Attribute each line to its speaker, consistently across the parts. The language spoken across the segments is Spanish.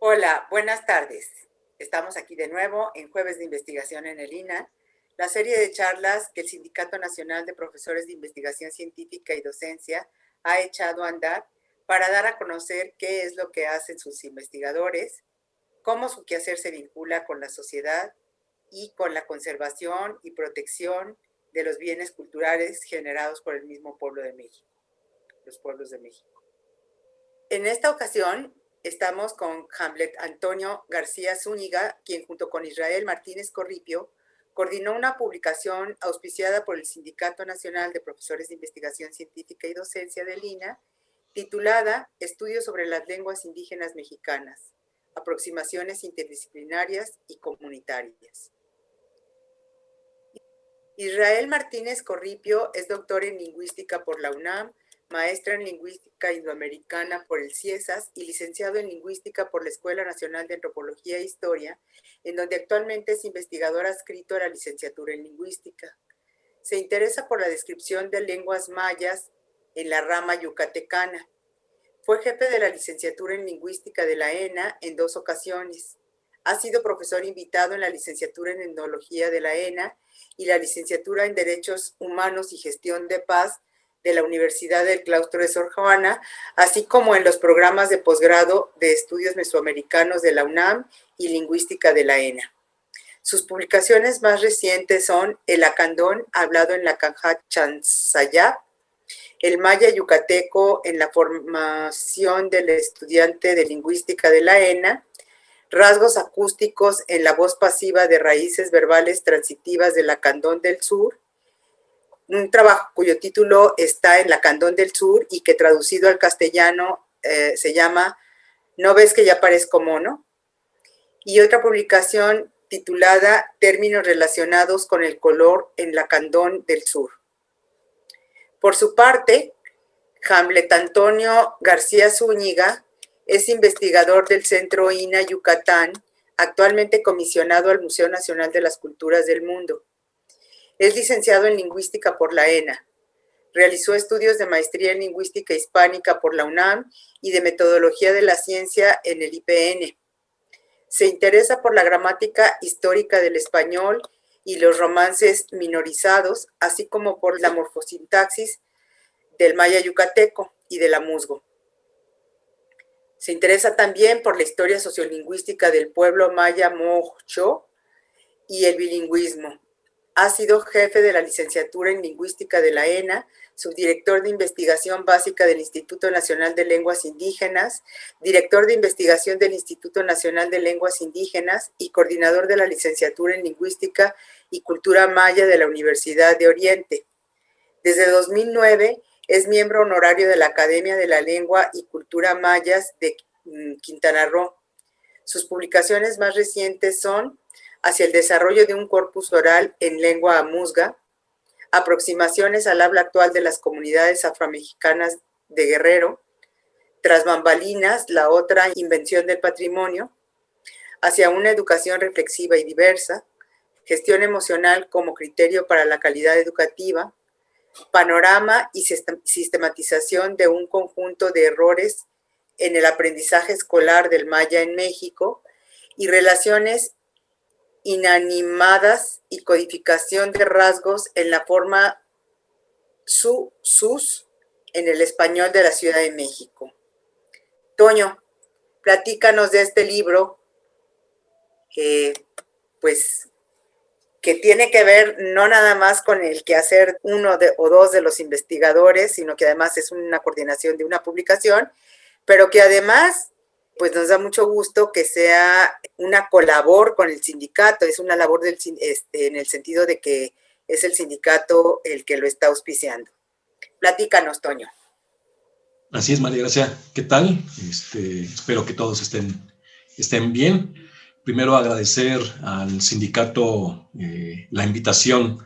Speaker 1: Hola, buenas tardes. Estamos aquí de nuevo en Jueves de Investigación en el INA, la serie de charlas que el Sindicato Nacional de Profesores de Investigación Científica y Docencia ha echado a andar para dar a conocer qué es lo que hacen sus investigadores, cómo su quehacer se vincula con la sociedad y con la conservación y protección de los bienes culturales generados por el mismo pueblo de México, los pueblos de México. En esta ocasión estamos con Hamlet Antonio García Zúñiga, quien junto con Israel Martínez Corripio coordinó una publicación auspiciada por el Sindicato Nacional de Profesores de Investigación Científica y Docencia del INA, titulada Estudios sobre las lenguas indígenas mexicanas, aproximaciones interdisciplinarias y comunitarias. Israel Martínez Corripio es doctor en lingüística por la UNAM, maestra en lingüística indoamericana por el CIESAS y licenciado en lingüística por la Escuela Nacional de Antropología e Historia, en donde actualmente es investigador adscrito a la licenciatura en lingüística. Se interesa por la descripción de lenguas mayas en la rama yucatecana. Fue jefe de la licenciatura en lingüística de la ENA en 2 ocasiones. Ha sido profesor invitado en la licenciatura en etnología de la ENA y la licenciatura en Derechos Humanos y Gestión de Paz de la Universidad del Claustro de Sor Juana, así como en los programas de posgrado de estudios mesoamericanos de la UNAM y lingüística de la ENA. Sus publicaciones más recientes son El Acandón, hablado en la Canja Chansayá, El Maya Yucateco en la formación del estudiante de lingüística de la ENA, Rasgos acústicos en la voz pasiva de raíces verbales transitivas del Lacandón del Sur, un trabajo cuyo título está en Lacandón del Sur y que traducido al castellano se llama ¿No ves que ya parezco mono? Y otra publicación titulada Términos relacionados con el color en Lacandón del Sur. Por su parte, Hamlet Antonio García Zúñiga es investigador del Centro INA Yucatán, actualmente comisionado al Museo Nacional de las Culturas del Mundo. Es licenciado en Lingüística por la ENA. Realizó estudios de maestría en Lingüística Hispánica por la UNAM y de Metodología de la Ciencia en el IPN. Se interesa por la gramática histórica del español y los romances minorizados, así como por la morfosintaxis del maya yucateco y del amuzgo. Se interesa también por la historia sociolingüística del pueblo maya mocho y el bilingüismo. Ha sido jefe de la licenciatura en lingüística de la ENA, subdirector de investigación básica del Instituto Nacional de Lenguas Indígenas, director de investigación del Instituto Nacional de Lenguas Indígenas y coordinador de la licenciatura en lingüística y cultura maya de la Universidad de Oriente. Desde 2009 es miembro honorario de la Academia de la Lengua y Cultura Mayas de Quintana Roo. Sus publicaciones más recientes son Hacia el desarrollo de un corpus oral en lengua amuzga, Aproximaciones al habla actual de las comunidades afromexicanas de Guerrero, Tras bambalinas, la otra invención del patrimonio, Hacia una educación reflexiva y diversa, Gestión emocional como criterio para la calidad educativa, Panorama y sistematización de un conjunto de errores en el aprendizaje escolar del maya en México y Relaciones inanimadas y codificación de rasgos en la forma sus en el español de la Ciudad de México. Toño, platícanos de este libro pues que tiene que ver no nada más con el quehacer o dos de los investigadores, sino que además es una coordinación de una publicación, pero que además pues nos da mucho gusto que sea una colabor con el sindicato, es una labor en el sentido de que es el sindicato el que lo está auspiciando. Platícanos, Toño.
Speaker 2: Así es, María Gracia. ¿Qué tal? Espero que todos estén bien. Primero agradecer al sindicato la invitación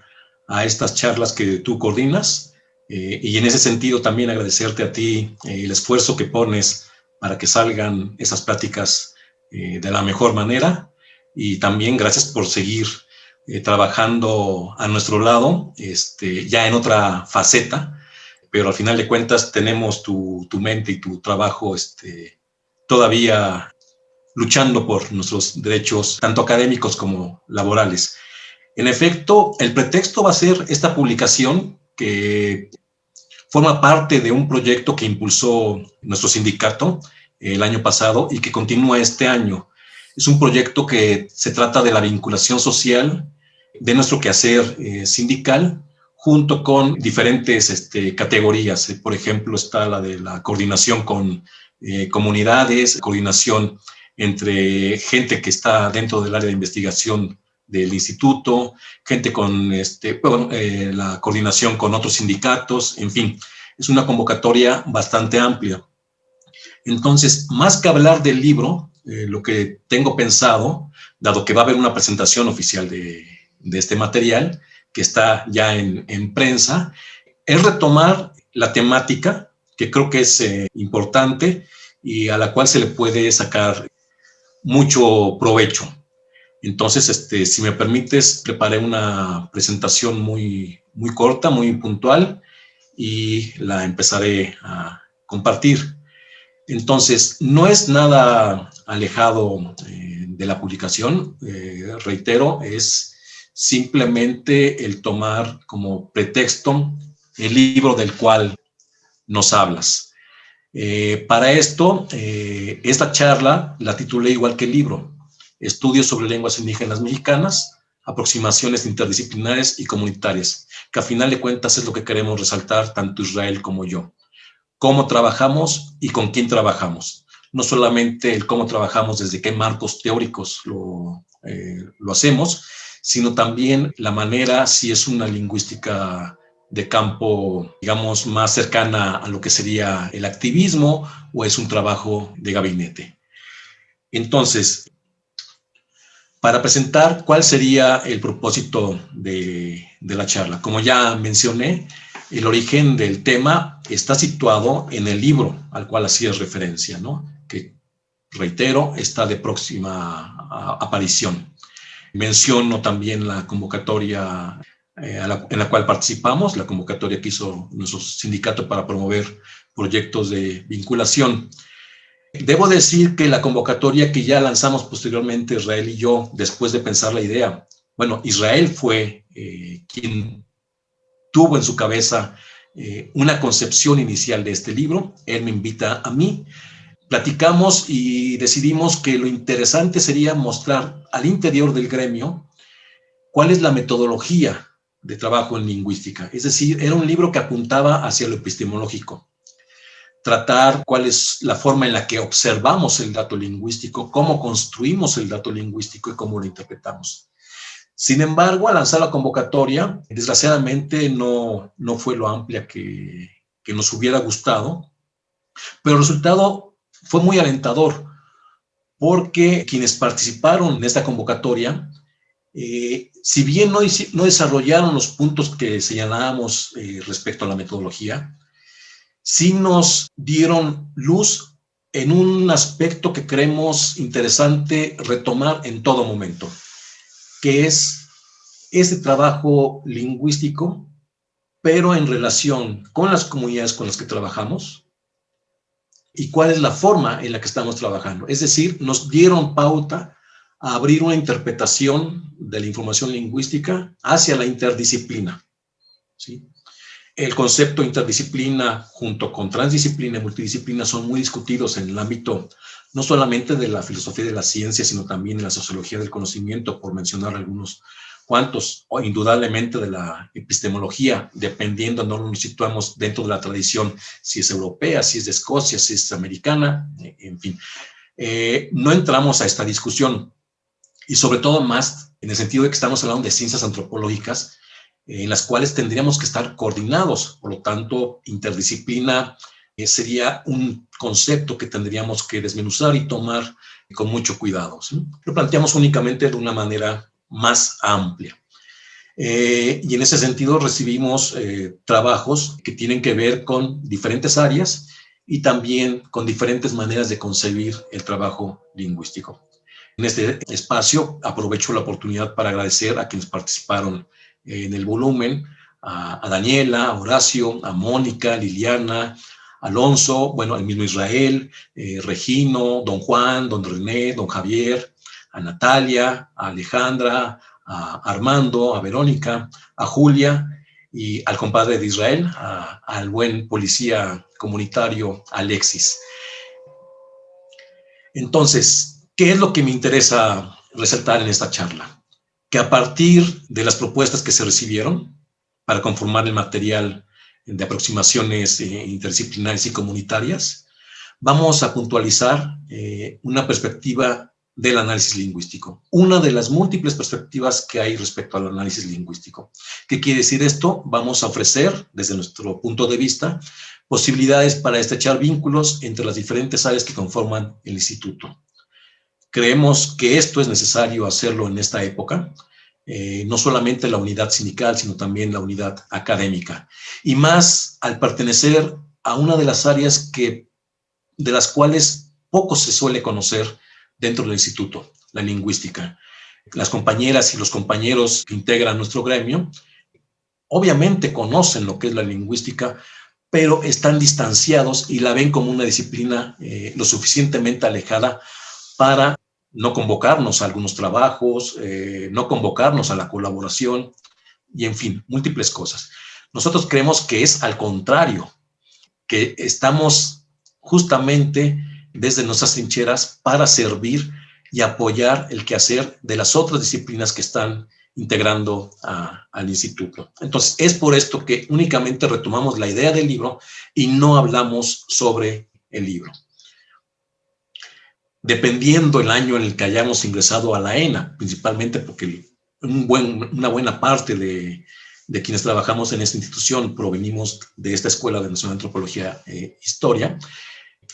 Speaker 2: a estas charlas que tú coordinas y en ese sentido también agradecerte a ti el esfuerzo que pones para que salgan esas pláticas de la mejor manera y también gracias por seguir trabajando a nuestro lado, ya en otra faceta, pero al final de cuentas tenemos tu mente y tu trabajo todavía luchando por nuestros derechos, tanto académicos como laborales. En efecto, el pretexto va a ser esta publicación que forma parte de un proyecto que impulsó nuestro sindicato el año pasado y que continúa este año. Es un proyecto que se trata de la vinculación social de nuestro quehacer sindical junto con diferentes categorías. Por ejemplo, está la de la coordinación con comunidades, coordinación entre gente que está dentro del área de investigación del instituto, gente con la coordinación con otros sindicatos, en fin, es una convocatoria bastante amplia. Entonces, más que hablar del libro, lo que tengo pensado, dado que va a haber una presentación oficial de este material, que está ya en prensa, es retomar la temática, que creo que es importante y a la cual se le puede sacar mucho provecho. Entonces, si me permites, preparé una presentación muy corta, muy puntual, y la empezaré a compartir. Entonces, no es nada alejado de la publicación, reitero, es simplemente el tomar como pretexto el libro del cual nos hablas. Para esto, esta charla la titulé igual que el libro, Estudios sobre lenguas indígenas mexicanas, aproximaciones interdisciplinares y comunitarias, que a final de cuentas es lo que queremos resaltar tanto Israel como yo. Cómo trabajamos y con quién trabajamos. No solamente el cómo trabajamos, desde qué marcos teóricos lo hacemos, sino también la manera, si es una lingüística de campo, digamos, más cercana a lo que sería el activismo o es un trabajo de gabinete. Entonces, para presentar cuál sería el propósito de la charla. Como ya mencioné, el origen del tema está situado en el libro al cual hacías referencia, ¿no? Que, reitero, está de próxima aparición. Menciono también la convocatoria en la cual participamos, la convocatoria que hizo nuestro sindicato para promover proyectos de vinculación. Debo decir que la convocatoria que ya lanzamos posteriormente Israel y yo, después de pensar la idea, bueno, Israel fue quien tuvo en su cabeza una concepción inicial de este libro. Él me invita a mí, platicamos y decidimos que lo interesante sería mostrar al interior del gremio cuál es la metodología de trabajo en lingüística. Es decir, era un libro que apuntaba hacia lo epistemológico. Tratar cuál es la forma en la que observamos el dato lingüístico, cómo construimos el dato lingüístico y cómo lo interpretamos. Sin embargo, al lanzar la convocatoria, desgraciadamente no fue lo amplia que nos hubiera gustado, pero el resultado fue muy alentador, porque quienes participaron en esta convocatoria, si bien no desarrollaron los puntos que señalábamos respecto a la metodología, sí nos dieron luz en un aspecto que creemos interesante retomar en todo momento, que es este trabajo lingüístico, pero en relación con las comunidades con las que trabajamos y cuál es la forma en la que estamos trabajando. Es decir, nos dieron pauta a abrir una interpretación de la información lingüística hacia la interdisciplina, ¿sí? El concepto interdisciplina junto con transdisciplina y multidisciplina son muy discutidos en el ámbito no solamente de la filosofía de la ciencia, sino también en la sociología del conocimiento, por mencionar algunos cuantos, o indudablemente de la epistemología, dependiendo de dónde nos situamos dentro de la tradición, si es europea, si es de Escocia, si es americana, en fin. No entramos a esta discusión, y sobre todo más en el sentido de que estamos hablando de ciencias antropológicas, en las cuales tendríamos que estar coordinados. Por lo tanto, interdisciplina sería un concepto que tendríamos que desmenuzar y tomar con mucho cuidado, ¿sí? Lo planteamos únicamente de una manera más amplia. Y en ese sentido recibimos trabajos que tienen que ver con diferentes áreas y también con diferentes maneras de concebir el trabajo lingüístico. En este espacio aprovecho la oportunidad para agradecer a quienes participaron en el volumen, a Daniela, a Horacio, a Mónica, a Liliana, Alonso, bueno, el mismo Israel, Regino, don Juan, don René, don Javier, a Natalia, a Alejandra, a Armando, a Verónica, a Julia y al compadre de Israel, al buen policía comunitario Alexis. Entonces, ¿qué es lo que me interesa resaltar en esta charla? Que a partir de las propuestas que se recibieron para conformar el material de aproximaciones interdisciplinarias y comunitarias, vamos a puntualizar una perspectiva del análisis lingüístico, una de las múltiples perspectivas que hay respecto al análisis lingüístico. ¿Qué quiere decir esto? Vamos a ofrecer, desde nuestro punto de vista, posibilidades para estrechar vínculos entre las diferentes áreas que conforman el instituto. Creemos que esto es necesario hacerlo en esta época, no solamente la unidad sindical, sino también la unidad académica, y más al pertenecer a una de las áreas de las cuales poco se suele conocer dentro del instituto, la lingüística. Las compañeras y los compañeros que integran nuestro gremio obviamente conocen lo que es la lingüística, pero están distanciados y la ven como una disciplina lo suficientemente alejada para no convocarnos a algunos trabajos, no convocarnos a la colaboración y, en fin, múltiples cosas. Nosotros creemos que es al contrario, que estamos justamente desde nuestras trincheras para servir y apoyar el quehacer de las otras disciplinas que están integrando al instituto. Entonces, es por esto que únicamente retomamos la idea del libro y no hablamos sobre el libro. Dependiendo el año en el que hayamos ingresado a la ENA, principalmente porque una buena parte de quienes trabajamos en esta institución provenimos de esta Escuela de Nacional de Antropología e Historia,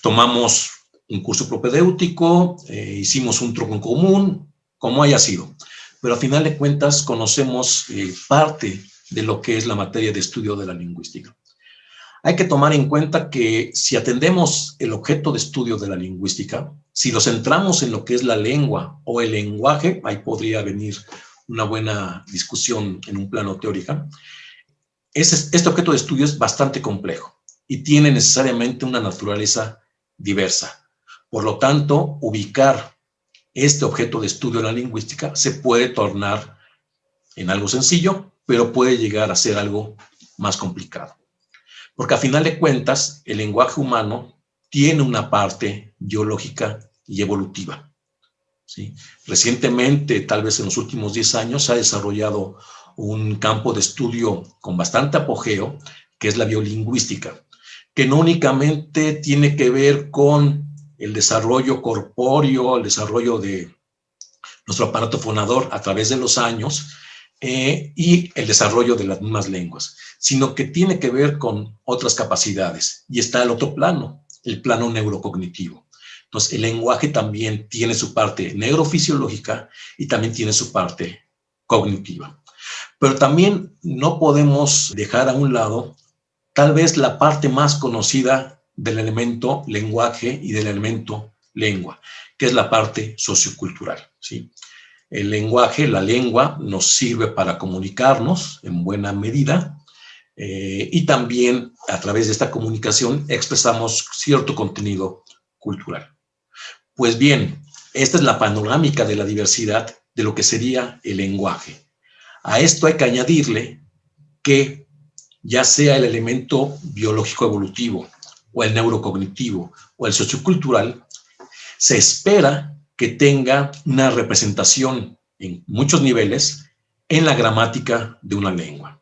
Speaker 2: tomamos un curso propedéutico, hicimos un tronco común, como haya sido, pero a final de cuentas conocemos parte de lo que es la materia de estudio de la lingüística. Hay que tomar en cuenta que si atendemos el objeto de estudio de la lingüística, si lo centramos en lo que es la lengua o el lenguaje, ahí podría venir una buena discusión en un plano teórico. Este objeto de estudio es bastante complejo y tiene necesariamente una naturaleza diversa. Por lo tanto, ubicar este objeto de estudio de la lingüística se puede tornar en algo sencillo, pero puede llegar a ser algo más complicado. Porque a final de cuentas, el lenguaje humano tiene una parte biológica y evolutiva, ¿sí? Recientemente, tal vez en los últimos 10 años, se ha desarrollado un campo de estudio con bastante apogeo, que es la biolingüística, que no únicamente tiene que ver con el desarrollo corpóreo, el desarrollo de nuestro aparato fonador a través de los años, y el desarrollo de las mismas lenguas, sino que tiene que ver con otras capacidades. Y está el otro plano, el plano neurocognitivo. Entonces, el lenguaje también tiene su parte neurofisiológica y también tiene su parte cognitiva. Pero también no podemos dejar a un lado tal vez la parte más conocida del elemento lenguaje y del elemento lengua, que es la parte sociocultural, ¿sí? El lenguaje, la lengua, nos sirve para comunicarnos en buena medida y también a través de esta comunicación expresamos cierto contenido cultural. Pues bien, esta es la panorámica de la diversidad de lo que sería el lenguaje. A esto hay que añadirle que ya sea el elemento biológico evolutivo o el neurocognitivo o el sociocultural, se espera que tenga una representación en muchos niveles en la gramática de una lengua.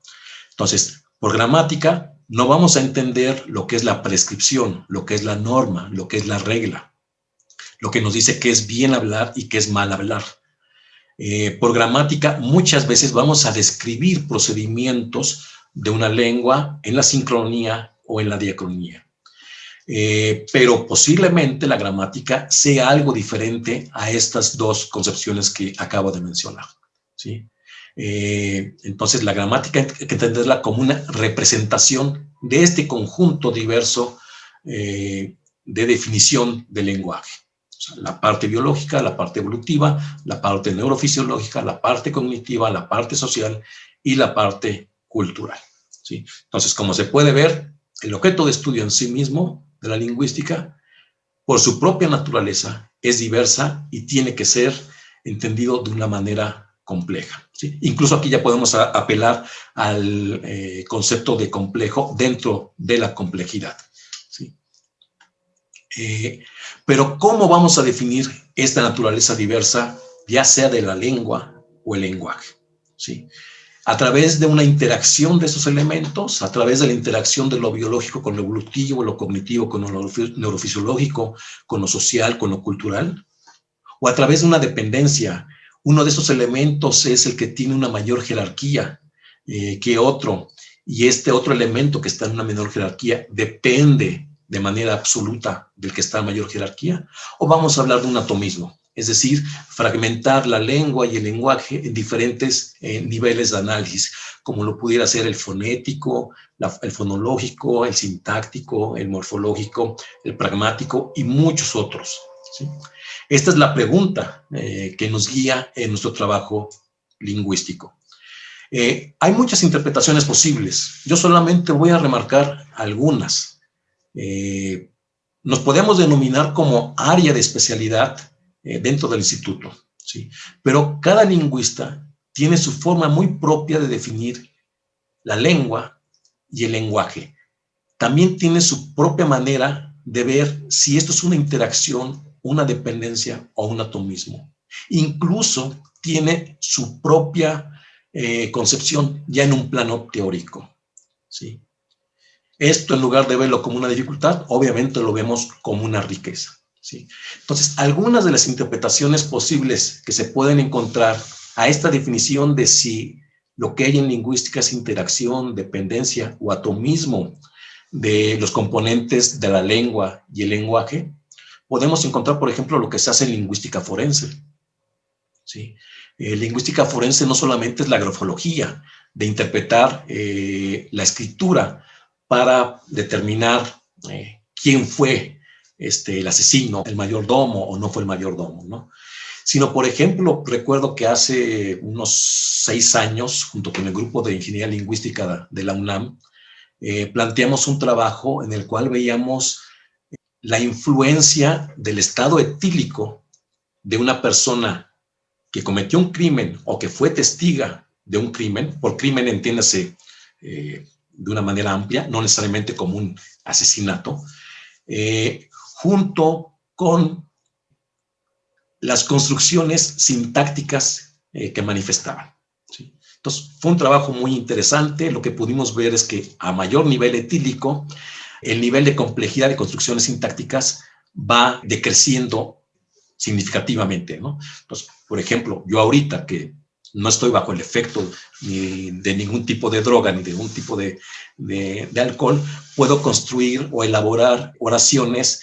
Speaker 2: Entonces, por gramática no vamos a entender lo que es la prescripción, lo que es la norma, lo que es la regla, lo que nos dice que es bien hablar y que es mal hablar. Por gramática muchas veces vamos a describir procedimientos de una lengua en la sincronía o en la diacronía. Pero posiblemente la gramática sea algo diferente a estas dos concepciones que acabo de mencionar, ¿sí? Entonces, la gramática hay que entenderla como una representación de este conjunto diverso de definición del lenguaje. O sea, la parte biológica, la parte evolutiva, la parte neurofisiológica, la parte cognitiva, la parte social y la parte cultural, ¿sí? Entonces, como se puede ver, el objeto de estudio en sí mismo de la lingüística, por su propia naturaleza, es diversa y tiene que ser entendido de una manera compleja, ¿sí? Incluso aquí ya podemos apelar al concepto de complejo dentro de la complejidad, ¿sí? Pero ¿cómo vamos a definir esta naturaleza diversa, ya sea de la lengua o el lenguaje? ¿Sí? A través de una interacción de esos elementos, a través de la interacción de lo biológico con lo evolutivo, lo cognitivo con lo neurofisiológico, con lo social, con lo cultural, o a través de una dependencia. Uno de esos elementos es el que tiene una mayor jerarquía que otro, y este otro elemento que está en una menor jerarquía depende de manera absoluta del que está en mayor jerarquía, o vamos a hablar de un atomismo, es decir, fragmentar la lengua y el lenguaje en diferentes niveles de análisis, como lo pudiera ser el fonético, el fonológico, el sintáctico, el morfológico, el pragmático y muchos otros, ¿sí? Esta es la pregunta que nos guía en nuestro trabajo lingüístico. Hay muchas interpretaciones posibles. Yo solamente voy a remarcar algunas. Nos podemos denominar como área de especialidad dentro del instituto, ¿sí? Pero cada lingüista tiene su forma muy propia de definir la lengua y el lenguaje. También tiene su propia manera de ver si esto es una interacción, una dependencia o un atomismo. Incluso tiene su propia concepción ya en un plano teórico, ¿sí? Esto, en lugar de verlo como una dificultad, obviamente lo vemos como una riqueza, ¿sí? Entonces, algunas de las interpretaciones posibles que se pueden encontrar a esta definición de si lo que hay en lingüística es interacción, dependencia o atomismo de los componentes de la lengua y el lenguaje, podemos encontrar, por ejemplo, lo que se hace en lingüística forense, ¿sí? Lingüística forense no solamente es la grafología, de interpretar la escritura para determinar quién fue el asesino, el mayordomo o no fue el mayordomo, ¿no? Sino, por ejemplo, recuerdo que hace unos 6 años, junto con el grupo de Ingeniería Lingüística de la UNAM, planteamos un trabajo en el cual veíamos la influencia del estado etílico de una persona que cometió un crimen o que fue testiga de un crimen. Por crimen entiéndase de una manera amplia, no necesariamente como un asesinato, junto con las construcciones sintácticas que manifestaban, ¿sí? Entonces, fue un trabajo muy interesante. Lo que pudimos ver es que a mayor nivel etílico, el nivel de complejidad de construcciones sintácticas va decreciendo significativamente, ¿no? Entonces, por ejemplo, yo ahorita que no estoy bajo el efecto ni de ningún tipo de droga ni de ningún tipo de alcohol, puedo construir o elaborar oraciones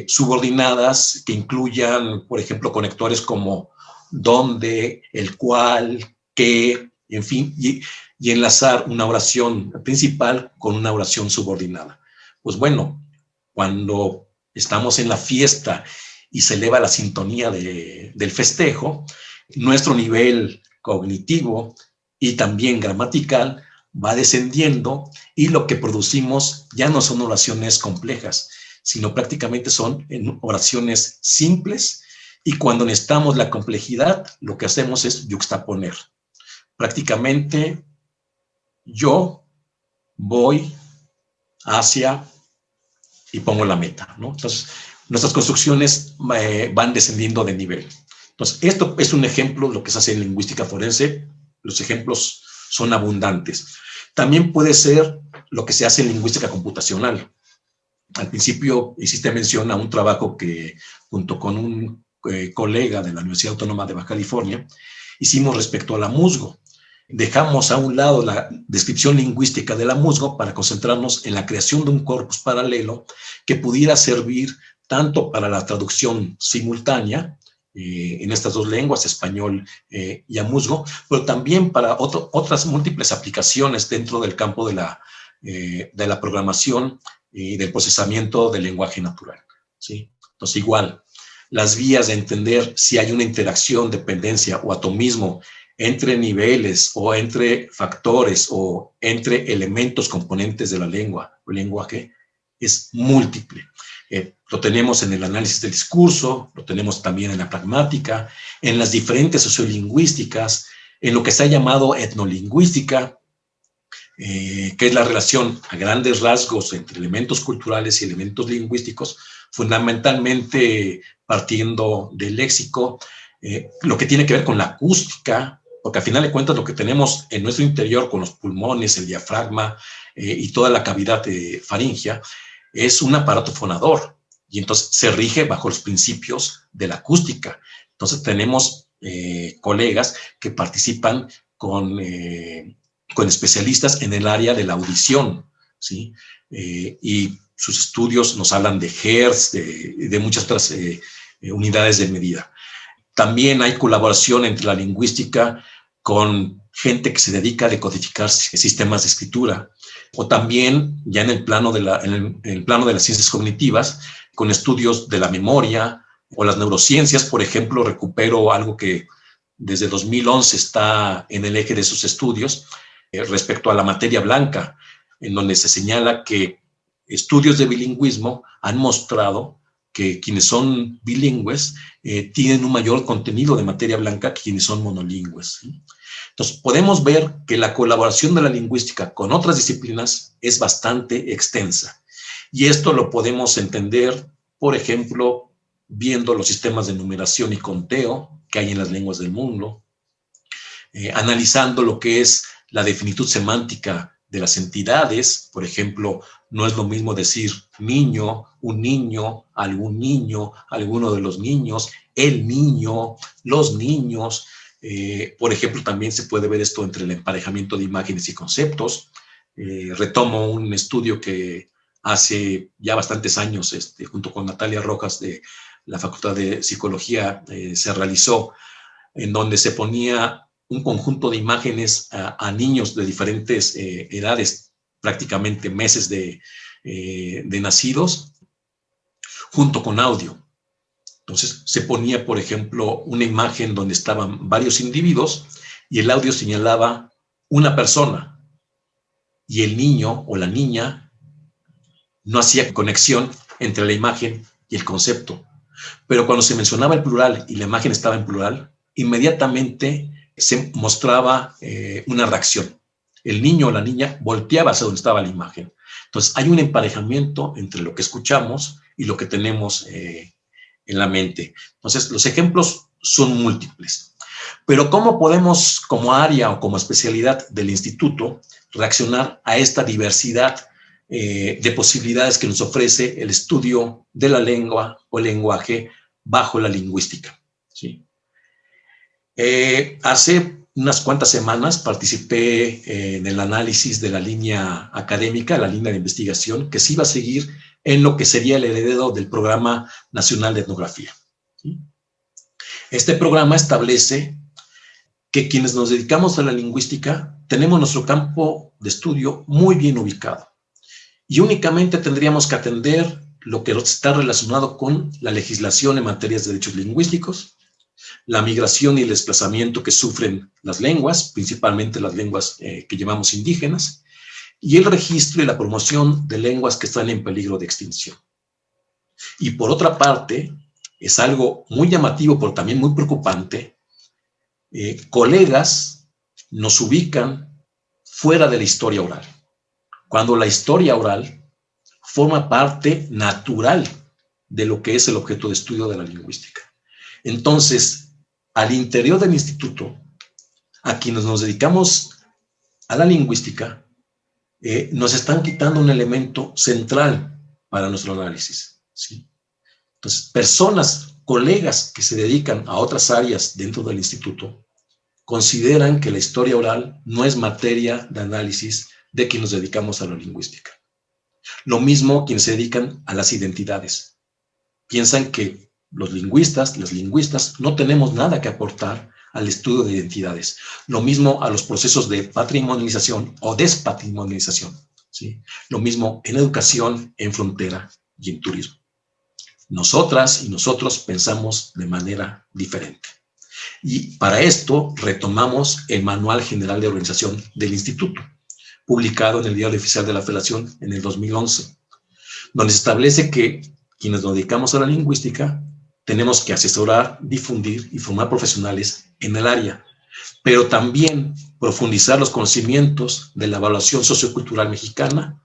Speaker 2: subordinadas que incluyan, por ejemplo, conectores como dónde, el cual, qué, en fin, y enlazar una oración principal con una oración subordinada. Pues bueno, cuando estamos en la fiesta y se eleva la sintonía del festejo, nuestro nivel cognitivo y también gramatical va descendiendo y lo que producimos ya no son oraciones complejas, sino prácticamente son oraciones simples, y cuando necesitamos la complejidad, lo que hacemos es yuxtaponer. Prácticamente yo voy hacia y pongo la meta, ¿no? Entonces, nuestras construcciones van descendiendo de nivel. Entonces, esto es un ejemplo de lo que se hace en lingüística forense. Los ejemplos son abundantes. También puede ser lo que se hace en lingüística computacional. Al principio hiciste mención a un trabajo que, junto con un colega de la Universidad Autónoma de Baja California, hicimos respecto a la musgo. Dejamos a un lado la descripción lingüística de la musgo para concentrarnos en la creación de un corpus paralelo que pudiera servir tanto para la traducción simultánea en estas dos lenguas, español y amuzgo, pero también para otras múltiples aplicaciones dentro del campo de la programación y del procesamiento del lenguaje natural, ¿sí? Entonces, igual, las vías de entender si hay una interacción, dependencia o atomismo entre niveles o entre factores o entre elementos componentes de la lengua o lenguaje es múltiple. Lo tenemos en el análisis del discurso, lo tenemos también en la pragmática, en las diferentes sociolingüísticas, en lo que se ha llamado etnolingüística, que es la relación a grandes rasgos entre elementos culturales y elementos lingüísticos, fundamentalmente partiendo del léxico, lo que tiene que ver con la acústica, porque al final de cuentas lo que tenemos en nuestro interior con los pulmones, el diafragma y toda la cavidad faríngea es un aparato fonador y entonces se rige bajo los principios de la acústica. Entonces tenemos colegas que participan con especialistas en el área de la audición, ¿sí? Y sus estudios nos hablan de Hertz, de muchas otras unidades de medida. También hay colaboración entre la lingüística con gente que se dedica a decodificar sistemas de escritura, o también ya en el plano de las ciencias cognitivas, con estudios de la memoria o las neurociencias. Por ejemplo, recupero algo que desde 2011 está en el eje de sus estudios respecto a la materia blanca, en donde se señala que estudios de bilingüismo han mostrado que quienes son bilingües tienen un mayor contenido de materia blanca que quienes son monolingües, ¿sí? Entonces, podemos ver que la colaboración de la lingüística con otras disciplinas es bastante extensa. Y esto lo podemos entender, por ejemplo, viendo los sistemas de numeración y conteo que hay en las lenguas del mundo, analizando lo que es la definitud semántica de las entidades. Por ejemplo, no es lo mismo decir niño, un niño, algún niño, alguno de los niños, el niño, los niños. Por ejemplo, también se puede ver esto entre el emparejamiento de imágenes y conceptos. Retomo un estudio que hace ya bastantes años, junto con Natalia Rojas de la Facultad de Psicología, se realizó, en donde se ponía un conjunto de imágenes a niños de diferentes edades, prácticamente meses de nacidos, junto con audio. Entonces se ponía, por ejemplo, una imagen donde estaban varios individuos y el audio señalaba una persona y el niño o la niña no hacía conexión entre la imagen y el concepto. Pero cuando se mencionaba el plural y la imagen estaba en plural, inmediatamente se mostraba una reacción. El niño o la niña volteaba hacia donde estaba la imagen. Entonces hay un emparejamiento entre lo que escuchamos y lo que tenemos en la mente. Entonces los ejemplos son múltiples. Pero ¿cómo podemos, como área o como especialidad del instituto, reaccionar a esta diversidad de posibilidades que nos ofrece el estudio de la lengua o lenguaje bajo la lingüística? ¿Sí? Hace unas cuantas semanas participé en el análisis de la línea académica, la línea de investigación, que se iba a seguir en lo que sería el heredero del Programa Nacional de Etnografía. ¿Sí? Este programa establece que quienes nos dedicamos a la lingüística tenemos nuestro campo de estudio muy bien ubicado y únicamente tendríamos que atender lo que está relacionado con la legislación en materias de derechos lingüísticos, la migración y el desplazamiento que sufren las lenguas, principalmente las lenguas que llamamos indígenas, y el registro y la promoción de lenguas que están en peligro de extinción. Y por otra parte, es algo muy llamativo, pero también muy preocupante, colegas nos ubican fuera de la historia oral, cuando la historia oral forma parte natural de lo que es el objeto de estudio de la lingüística. Entonces, al interior del instituto, a quienes nos dedicamos a la lingüística, nos están quitando un elemento central para nuestro análisis, ¿sí? Entonces, personas, colegas que se dedican a otras áreas dentro del instituto, consideran que la historia oral no es materia de análisis de quienes nos dedicamos a la lingüística. Lo mismo quienes se dedican a las identidades. Piensan que los lingüistas, las lingüistas, no tenemos nada que aportar al estudio de identidades. Lo mismo a los procesos de patrimonialización o despatrimonialización, ¿sí? Lo mismo en educación, en frontera y en turismo. Nosotras y nosotros pensamos de manera diferente. Y para esto retomamos el Manual General de Organización del Instituto, publicado en el Diario Oficial de la Federación en el 2011, donde se establece que quienes nos dedicamos a la lingüística tenemos que asesorar, difundir y formar profesionales en el área, pero también profundizar los conocimientos de la evaluación sociocultural mexicana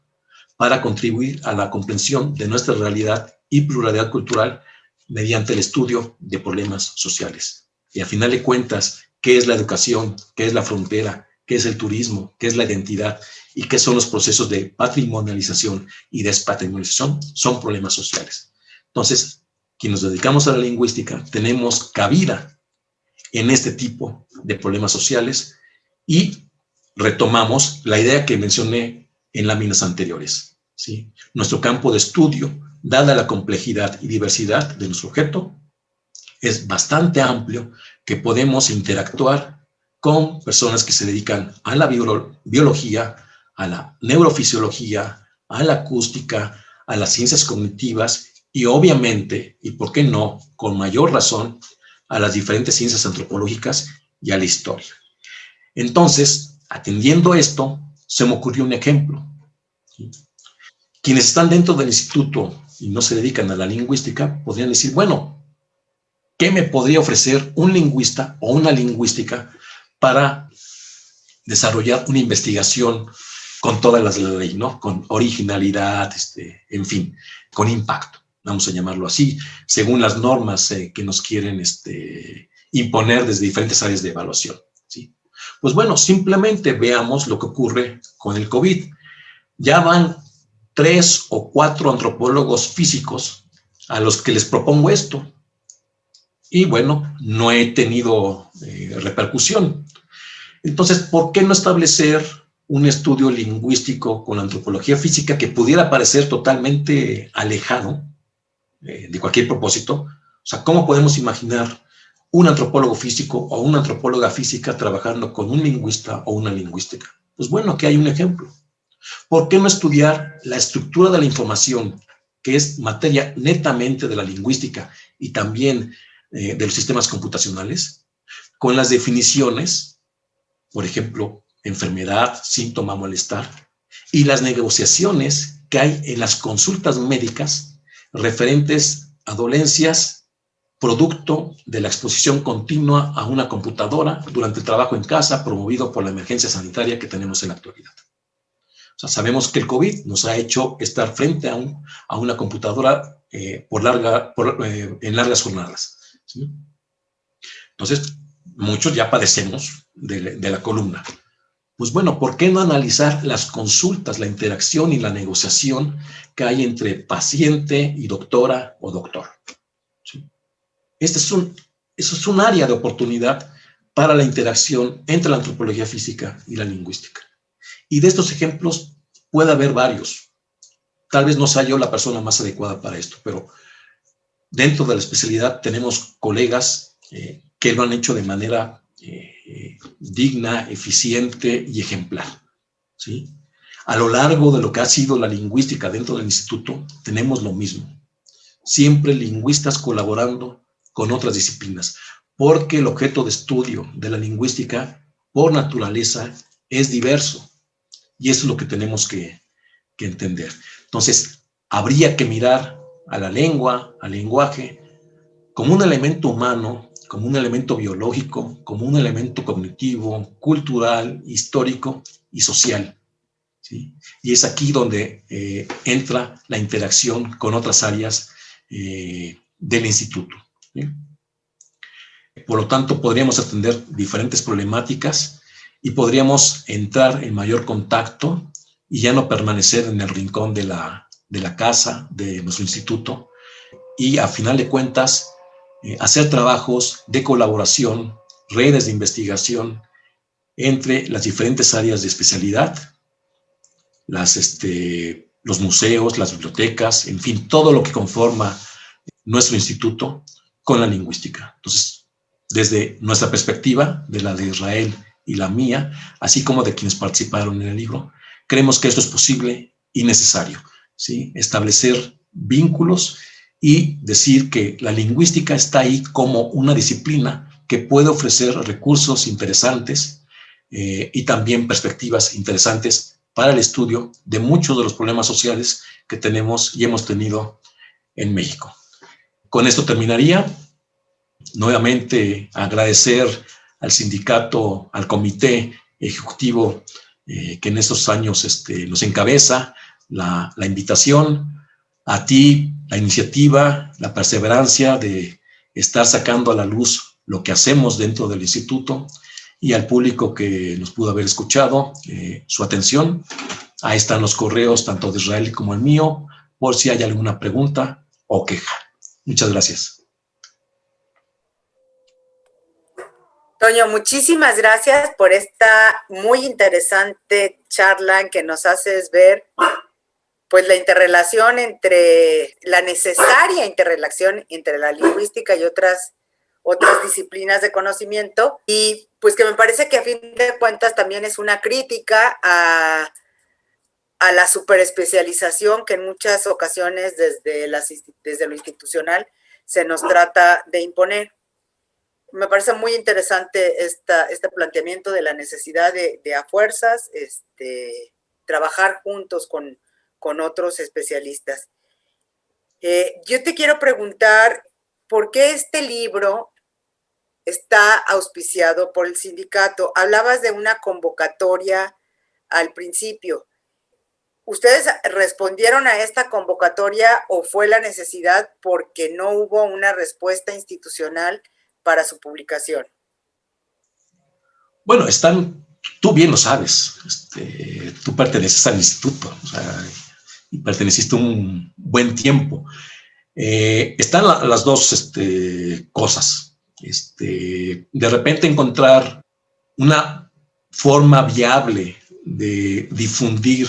Speaker 2: para contribuir a la comprensión de nuestra realidad y pluralidad cultural mediante el estudio de problemas sociales. Y a final de cuentas, ¿qué es la educación? ¿Qué es la frontera? ¿Qué es el turismo? ¿Qué es la identidad? ¿Y qué son los procesos de patrimonialización y despatrimonialización? Son problemas sociales. Entonces, quienes nos dedicamos a la lingüística tenemos cabida en este tipo de problemas sociales y retomamos la idea que mencioné en láminas anteriores, ¿sí? Nuestro campo de estudio, dada la complejidad y diversidad de nuestro objeto, es bastante amplio, que podemos interactuar con personas que se dedican a la biología, a la neurofisiología, a la acústica, a las ciencias cognitivas y obviamente, y por qué no, con mayor razón, a las diferentes ciencias antropológicas y a la historia. Entonces, atendiendo esto, se me ocurrió un ejemplo. Quienes están dentro del instituto y no se dedican a la lingüística podrían decir, bueno, ¿qué me podría ofrecer un lingüista o una lingüística para desarrollar una investigación con todas las leyes, ¿no? Con originalidad, en fin, con impacto, vamos a llamarlo así, según las normas que nos quieren imponer desde diferentes áreas de evaluación, ¿sí? Pues bueno, simplemente veamos lo que ocurre con el COVID. Ya van 3 o 4 antropólogos físicos a los que les propongo esto. Y bueno, no he tenido repercusión. Entonces, ¿por qué no establecer un estudio lingüístico con la antropología física que pudiera parecer totalmente alejado de cualquier propósito? O sea, ¿cómo podemos imaginar un antropólogo físico o una antropóloga física trabajando con un lingüista o una lingüística? Pues bueno, aquí hay un ejemplo. ¿Por qué no estudiar la estructura de la información, que es materia netamente de la lingüística y también de los sistemas computacionales, con las definiciones, por ejemplo, enfermedad, síntoma, malestar, y las negociaciones que hay en las consultas médicas referentes a dolencias producto de la exposición continua a una computadora durante el trabajo en casa promovido por la emergencia sanitaria que tenemos en la actualidad? O sea, sabemos que el COVID nos ha hecho estar frente a una computadora en largas jornadas, ¿sí? Entonces, muchos ya padecemos de la columna. Pues bueno, ¿por qué no analizar las consultas, la interacción y la negociación que hay entre paciente y doctora o doctor? ¿Sí? Eso es un área de oportunidad para la interacción entre la antropología física y la lingüística. Y de estos ejemplos puede haber varios. Tal vez no sea yo la persona más adecuada para esto, pero dentro de la especialidad tenemos colegas que lo han hecho de manera digna, eficiente y ejemplar, ¿sí? A lo largo de lo que ha sido la lingüística dentro del instituto, tenemos lo mismo. Siempre lingüistas colaborando con otras disciplinas, porque el objeto de estudio de la lingüística, por naturaleza, es diverso. Y eso es lo que tenemos que entender. Entonces, habría que mirar a la lengua, al lenguaje, como un elemento humano, como un elemento biológico, como un elemento cognitivo, cultural, histórico y social, ¿sí? Y es aquí donde entra la interacción con otras áreas del instituto, ¿sí? Por lo tanto, podríamos atender diferentes problemáticas y podríamos entrar en mayor contacto y ya no permanecer en el rincón de la casa, de nuestro instituto, y a final de cuentas hacer trabajos de colaboración, redes de investigación entre las diferentes áreas de especialidad, los museos, las bibliotecas, en fin, todo lo que conforma nuestro instituto con la lingüística. Entonces, desde nuestra perspectiva, de la de Israel y la mía, así como de quienes participaron en el libro, creemos que esto es posible y necesario, ¿sí? Establecer vínculos y decir que la lingüística está ahí como una disciplina que puede ofrecer recursos interesantes y también perspectivas interesantes para el estudio de muchos de los problemas sociales que tenemos y hemos tenido en México. Con esto terminaría. Nuevamente agradecer al sindicato, al comité ejecutivo que en estos años nos encabeza, la invitación, a ti, la iniciativa, la perseverancia de estar sacando a la luz lo que hacemos dentro del instituto, y al público que nos pudo haber escuchado, su atención. Ahí están los correos, tanto de Israel como el mío, por si hay alguna pregunta o queja. Muchas gracias.
Speaker 1: Toño, muchísimas gracias por esta muy interesante charla en que nos haces ver pues la interrelación la necesaria interrelación entre la lingüística y otras disciplinas de conocimiento, y pues que me parece que a fin de cuentas también es una crítica a la superespecialización que en muchas ocasiones desde lo institucional se nos trata de imponer. Me parece muy interesante este planteamiento de la necesidad de a fuerzas trabajar juntos con otros especialistas. Yo te quiero preguntar, ¿por qué este libro está auspiciado por el sindicato? Hablabas de una convocatoria al principio. ¿Ustedes respondieron a esta convocatoria o fue la necesidad porque no hubo una respuesta institucional para su publicación?
Speaker 2: Bueno, tú bien lo sabes, tú perteneces al instituto, o sea, y perteneciste un buen tiempo. Están las dos cosas. De repente encontrar una forma viable de difundir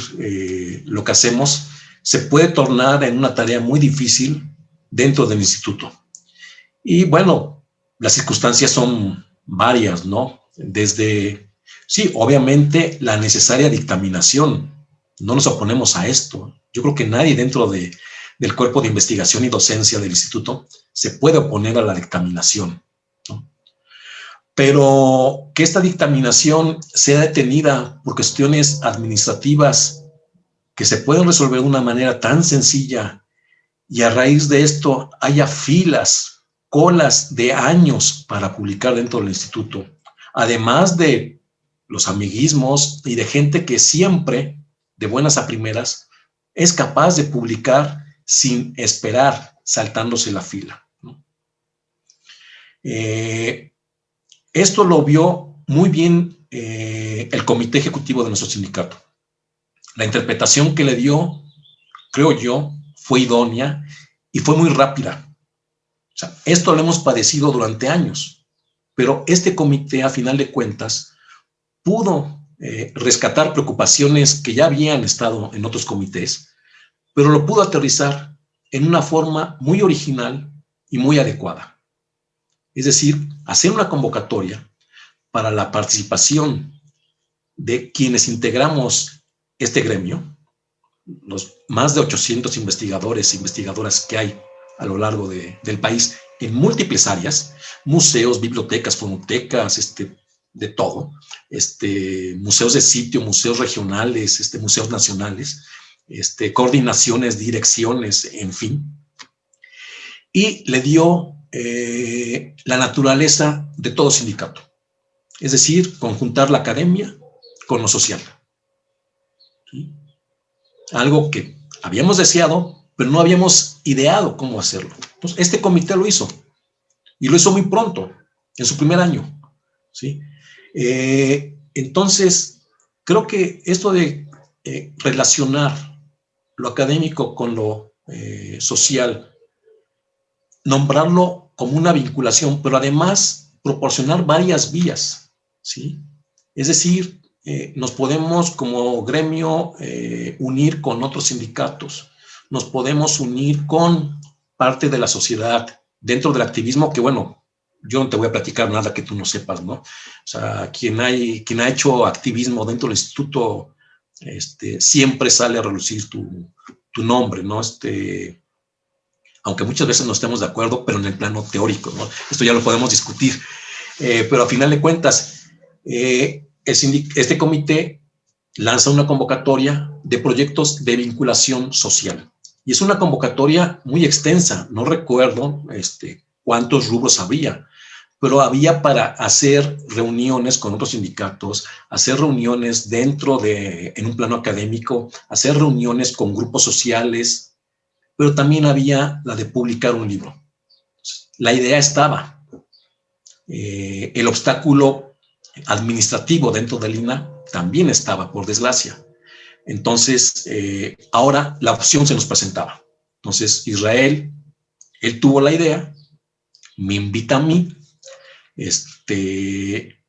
Speaker 2: lo que hacemos se puede tornar en una tarea muy difícil dentro del instituto. Y bueno, las circunstancias son varias, ¿no? Sí, obviamente la necesaria dictaminación. No nos oponemos a esto. Yo creo que nadie dentro del cuerpo de investigación y docencia del instituto se puede oponer a la dictaminación, ¿no? Pero que esta dictaminación sea detenida por cuestiones administrativas que se pueden resolver de una manera tan sencilla, y a raíz de esto haya colas de años para publicar dentro del instituto, además de los amiguismos y de gente que siempre, de buenas a primeras, es capaz de publicar sin esperar, saltándose la fila, ¿no? Esto lo vio muy bien el comité ejecutivo de nuestro sindicato. La interpretación que le dio, creo yo, fue idónea y fue muy rápida. O sea, esto lo hemos padecido durante años, pero este comité, a final de cuentas, pudo rescatar preocupaciones que ya habían estado en otros comités, pero lo pudo aterrizar en una forma muy original y muy adecuada. Es decir, hacer una convocatoria para la participación de quienes integramos este gremio, los más de 800 investigadores e investigadoras que hay a lo largo del país en múltiples áreas, museos, bibliotecas, fonotecas, de todo, museos de sitio, museos regionales, museos nacionales, coordinaciones, direcciones, en fin. Y le dio la naturaleza de todo sindicato, es decir, conjuntar la academia con lo social. ¿Sí? Algo que habíamos deseado, pero no habíamos ideado cómo hacerlo. Entonces, este comité lo hizo, y lo hizo muy pronto, en su primer año, ¿sí? Entonces, creo que esto de relacionar lo académico con lo social, nombrarlo como una vinculación, pero además proporcionar varias vías, ¿sí? Es decir, nos podemos como gremio unir con otros sindicatos, nos podemos unir con parte de la sociedad dentro del activismo, que bueno, yo no te voy a platicar nada que tú no sepas, ¿no? O sea, quien ha hecho activismo dentro del instituto, siempre sale a relucir tu nombre, ¿no? Aunque muchas veces no estemos de acuerdo, pero en el plano teórico, ¿no? Esto ya lo podemos discutir. pero a final de cuentas, este comité lanza una convocatoria de proyectos de vinculación social. Y es una convocatoria muy extensa, no recuerdo cuántos rubros había, pero había para hacer reuniones con otros sindicatos, hacer reuniones en un plano académico, hacer reuniones con grupos sociales, pero también había la de publicar un libro. La idea estaba. El obstáculo administrativo dentro del INAH también estaba, por desgracia. Entonces, ahora la opción se nos presentaba. Entonces, Israel, él tuvo la idea, me invita a mí,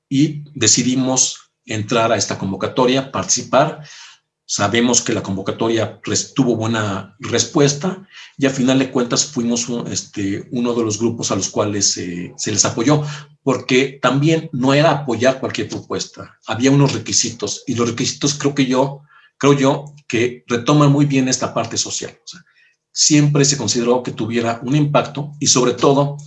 Speaker 2: y decidimos entrar a esta convocatoria, participar. Sabemos que la convocatoria tuvo buena respuesta y a final de cuentas fuimos uno de los grupos a los cuales se les apoyó, porque también no era apoyar cualquier propuesta, había unos requisitos y los requisitos creo yo que retoman muy bien esta parte social. O sea, siempre se consideró que tuviera un impacto y sobre todo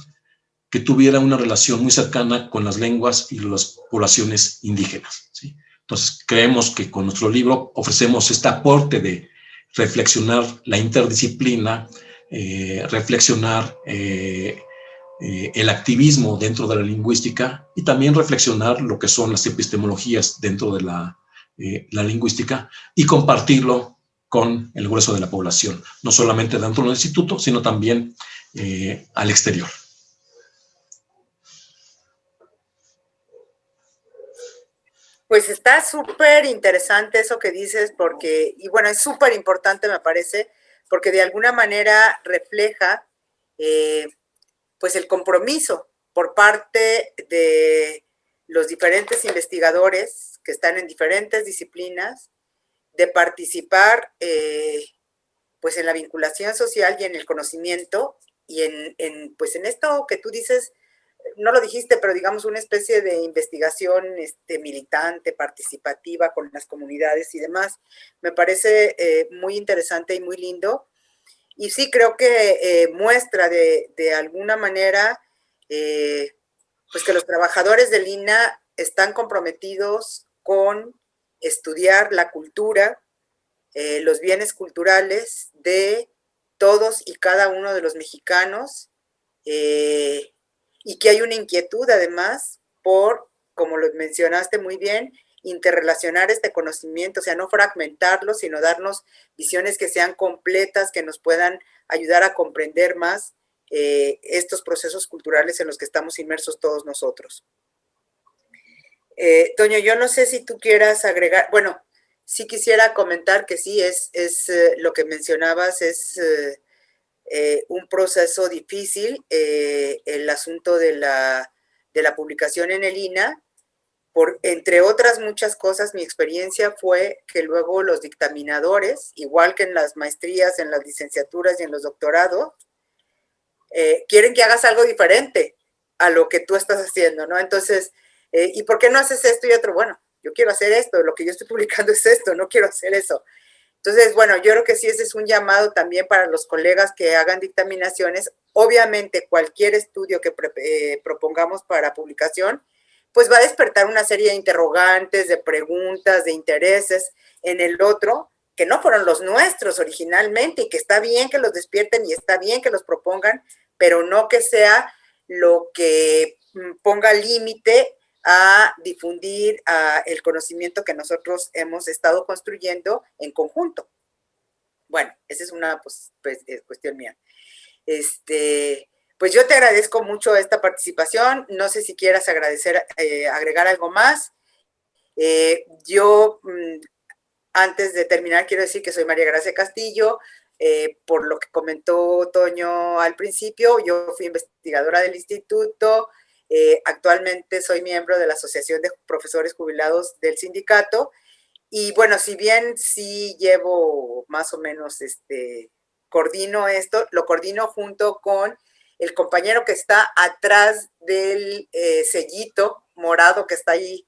Speaker 2: que tuviera una relación muy cercana con las lenguas y las poblaciones indígenas, ¿sí? Entonces, creemos que con nuestro libro ofrecemos este aporte de reflexionar la interdisciplina, reflexionar el activismo dentro de la lingüística y también reflexionar lo que son las epistemologías dentro de la lingüística y compartirlo con el grueso de la población, no solamente dentro del instituto, sino también al exterior.
Speaker 1: Pues está súper interesante eso que dices, porque, y bueno, es súper importante, me parece, porque de alguna manera refleja pues el compromiso por parte de los diferentes investigadores que están en diferentes disciplinas de participar pues en la vinculación social y en el conocimiento y pues en esto que tú dices, no lo dijiste, pero digamos una especie de investigación militante, participativa con las comunidades y demás. Me parece muy interesante y muy lindo. Y sí creo que muestra de alguna manera pues que los trabajadores del INAH están comprometidos con estudiar la cultura, los bienes culturales de todos y cada uno de los mexicanos, y que hay una inquietud además por, como lo mencionaste muy bien, interrelacionar este conocimiento, o sea, no fragmentarlo, sino darnos visiones que sean completas, que nos puedan ayudar a comprender más estos procesos culturales en los que estamos inmersos todos nosotros. Toño, yo no sé si tú quieras agregar, bueno, sí quisiera comentar que sí, es lo que mencionabas, es un proceso difícil, el asunto de la publicación en el INAH, entre otras muchas cosas, mi experiencia fue que luego los dictaminadores, igual que en las maestrías, en las licenciaturas y en los doctorados, quieren que hagas algo diferente a lo que tú estás haciendo, ¿no? Entonces, ¿y por qué no haces esto y otro? Bueno, yo quiero hacer esto, lo que yo estoy publicando es esto, no quiero hacer eso. Entonces, bueno, yo creo que sí, ese es un llamado también para los colegas que hagan dictaminaciones. Obviamente, cualquier estudio que propongamos para publicación, pues va a despertar una serie de interrogantes, de preguntas, de intereses en el otro, que no fueron los nuestros originalmente y que está bien que los despierten y está bien que los propongan, pero no que sea lo que ponga límite a difundir el conocimiento que nosotros hemos estado construyendo en conjunto. Bueno, esa es una cuestión mía. Pues yo te agradezco mucho esta participación. No sé si quieras agregar algo más. Yo, antes de terminar, quiero decir que soy María Gracia Castillo. Por lo que comentó Toño al principio, yo fui investigadora del instituto. Actualmente soy miembro de la Asociación de Profesores Jubilados del sindicato. Y bueno, si bien sí llevo más o menos, coordino esto, lo coordino junto con el compañero que está atrás del sellito morado que está ahí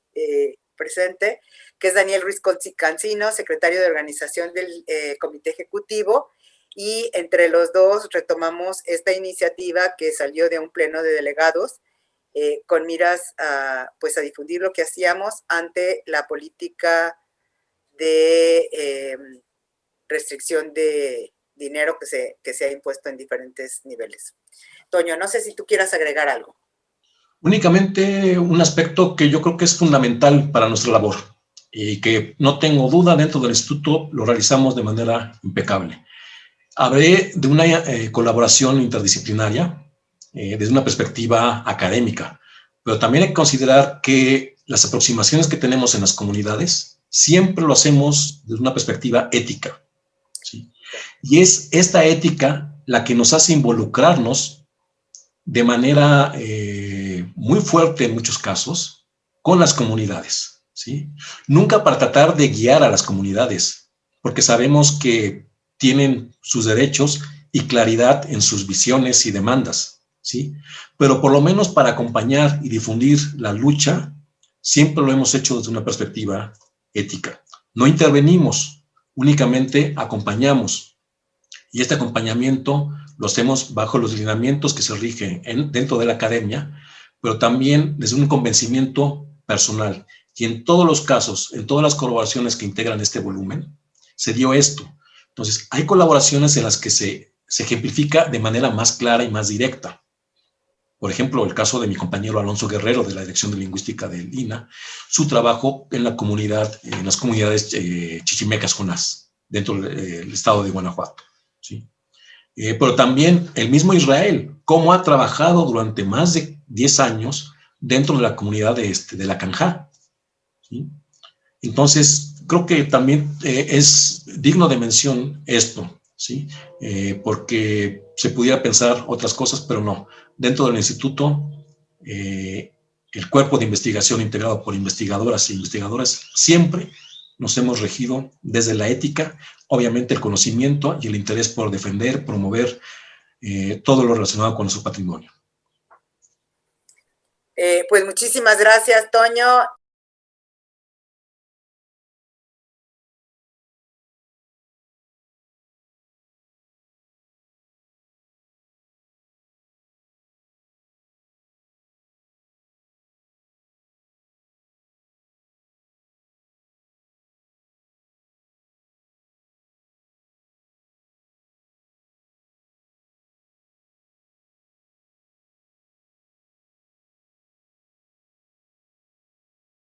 Speaker 1: presente, que es Daniel Ruiz Cancino, secretario de organización del Comité Ejecutivo, y entre los dos retomamos esta iniciativa que salió de un pleno de delegados, con miras pues a difundir lo que hacíamos ante la política de restricción de dinero que se ha impuesto en diferentes niveles. Toño, no sé si tú quieras agregar algo.
Speaker 2: Únicamente un aspecto que yo creo que es fundamental para nuestra labor y que no tengo duda dentro del instituto lo realizamos de manera impecable. Hablé de una colaboración interdisciplinaria desde una perspectiva académica, pero también hay que considerar que las aproximaciones que tenemos en las comunidades siempre lo hacemos desde una perspectiva ética, ¿sí? Y es esta ética la que nos hace involucrarnos de manera muy fuerte en muchos casos con las comunidades, ¿sí? Nunca para tratar de guiar a las comunidades, porque sabemos que tienen sus derechos y claridad en sus visiones y demandas, ¿sí? Pero por lo menos para acompañar y difundir la lucha, siempre lo hemos hecho desde una perspectiva ética. No intervenimos, únicamente acompañamos. Y este acompañamiento lo hacemos bajo los lineamientos que se rigen dentro de la academia, pero también desde un convencimiento personal. Y en todos los casos, en todas las colaboraciones que integran este volumen, se dio esto. Entonces, hay colaboraciones en las que se ejemplifica de manera más clara y más directa. Por ejemplo, el caso de mi compañero Alonso Guerrero, de la Dirección de Lingüística del INA, su trabajo en la comunidad, en las comunidades chichimecas jonás, dentro del estado de Guanajuato, ¿sí? Pero también el mismo Israel, cómo ha trabajado durante más de 10 años dentro de la comunidad de la Canjá, ¿sí? Entonces, creo que también es digno de mención esto, ¿sí? Porque se pudiera pensar otras cosas, pero no. Dentro del instituto, el cuerpo de investigación integrado por investigadoras e investigadores siempre nos hemos regido desde la ética, obviamente el conocimiento y el interés por defender, promover todo lo relacionado con su patrimonio.
Speaker 1: Pues muchísimas gracias, Toño.